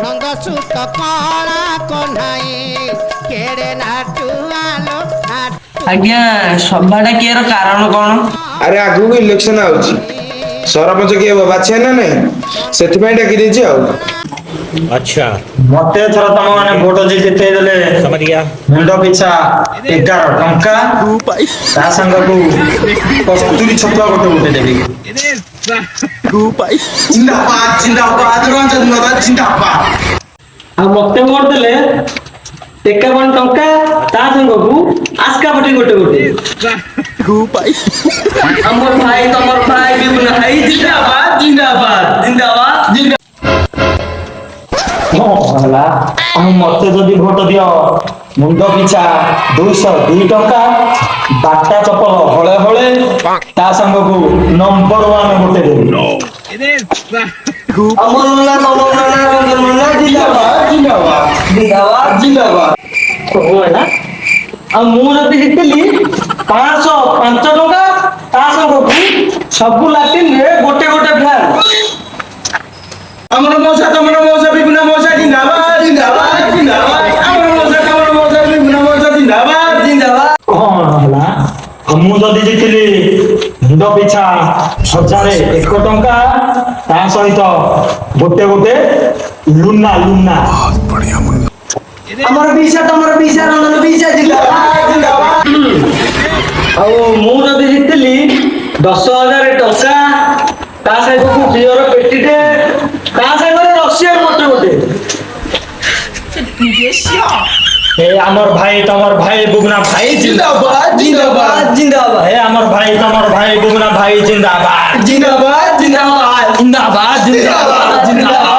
নন্দসুত কলা কন্হাই কেড়ে নাটুয়ালো আজ্ঞা সভাটা কিয়ের কারণ কোন? আরে আଗକୁ ইলেকশন ଆଉଛି ସରପଞ୍ଚ କିଏ ବାଛିବା ନା ନାହିଁ ସେଥିପାଇଁ ଡାକି ଦେଇଛି ଆଉ। अच्छा ମତେ ଏଥର ତମ ମାନେ ଭୋଟ ଜିତେଇ ଦେଲେ समझ गया। ମୁଣ୍ଡ ପିଛା 11 ଟଙ୍କା ତା ସାଙ୍ଗକୁ କସ୍ତୁରୀ ଛତୁଆ ଗୋଟେ ଦେବି। ଜିନ୍ଦାବାଦ ଜିନ୍ଦାବାଦ ରଞ୍ଜନ ଦାଦା ଜିନ୍ଦାବାଦ। ଆଉ ମତେ ଭୋଟ ଦେଲେ 51 ଟଙ୍କା ତା ସାଙ୍ଗକୁ ଆସ୍କା ବଟି ଗୋଟେ আমার ভাই তোমার ভাই বিপুল ভাই জিন্দাবাদ জিন্দাবাদ জিন্দাবাদ জিন্দাবাদ। ହେଲା ଆଉ ମତେ ଯଦି ଭୋଟ ଦିଅ ମୁଣ୍ଡ ପିଛା 202 ଟଙ୍କା ବାଟା ଚପଲ ହଳେ ହଳେ ତା ସାଙ୍ଗକୁ ନମ୍ବର 1 ଗୋଟେ ଦେବି। আমার মুন্না কমল মুন্না রঞ্জন মুন্না জিন্দাবাদ জিন্দাবাদ জিন্দাবাদ জিন্দাবাদ। ହେଲା ଆଉ ମୁଁ ଯଦି ଜିତିଲି 505 ଟଙ୍କା ତା ସାଙ୍ଗକୁ ସବୁ ଲାଟିନରେ ଗୋଟେ ଫ୍ୟାନ୍। ଆମର ମଉସା ତମର ମଉସା ବିପୁନା ମଉସା ଜିନ୍ଦାବାଦ ଜିନ୍ଦାବାଦ ଜିନ୍ଦାବାଦ ଆମର ମଉସା ତମର ମଉସା ବିପୁନା ମଉସା ଜିନ୍ଦାବାଦ ଜିନ୍ଦାବାଦ। କଣ ହେଲା ଆଉ ମୁଁ ଯଦି ଜିତିଲି ମୁଣ୍ଡ ପିଛା 1001 ଟଙ୍କା ତା ସହିତ ଗୋଟେ ଲୁନା ଲୁନା। আমার বিশা তোমার বিশা রঞ্জন বিশা জিন্দাবাদ জিন্দাবাদ। ଆଉ ମୁଁ ଯଦି ଜିତିଲି 10,000 ଟଙ୍କା ତା ସାଙ୍ଗକୁ ବିଅର ପେଟିଟେ ତା ସାଙ୍ଗରେ ରସିଆ ଗୋଟେ ଏ ଆମର ଭାଇ ତମର ଭାଇ ବୁଗୁନା ଭାଇ জিন্দাবাদ জিন্দাবাদ জিন্দাবাদ এ আমার ভাই তোমার ভাই বুগুনা ভাই জিন্দাবাদ জিন্দাবাদ জিন্দাবাদ জিন্দাবাদ জিন্দাবাদ জিন্দাবাদ।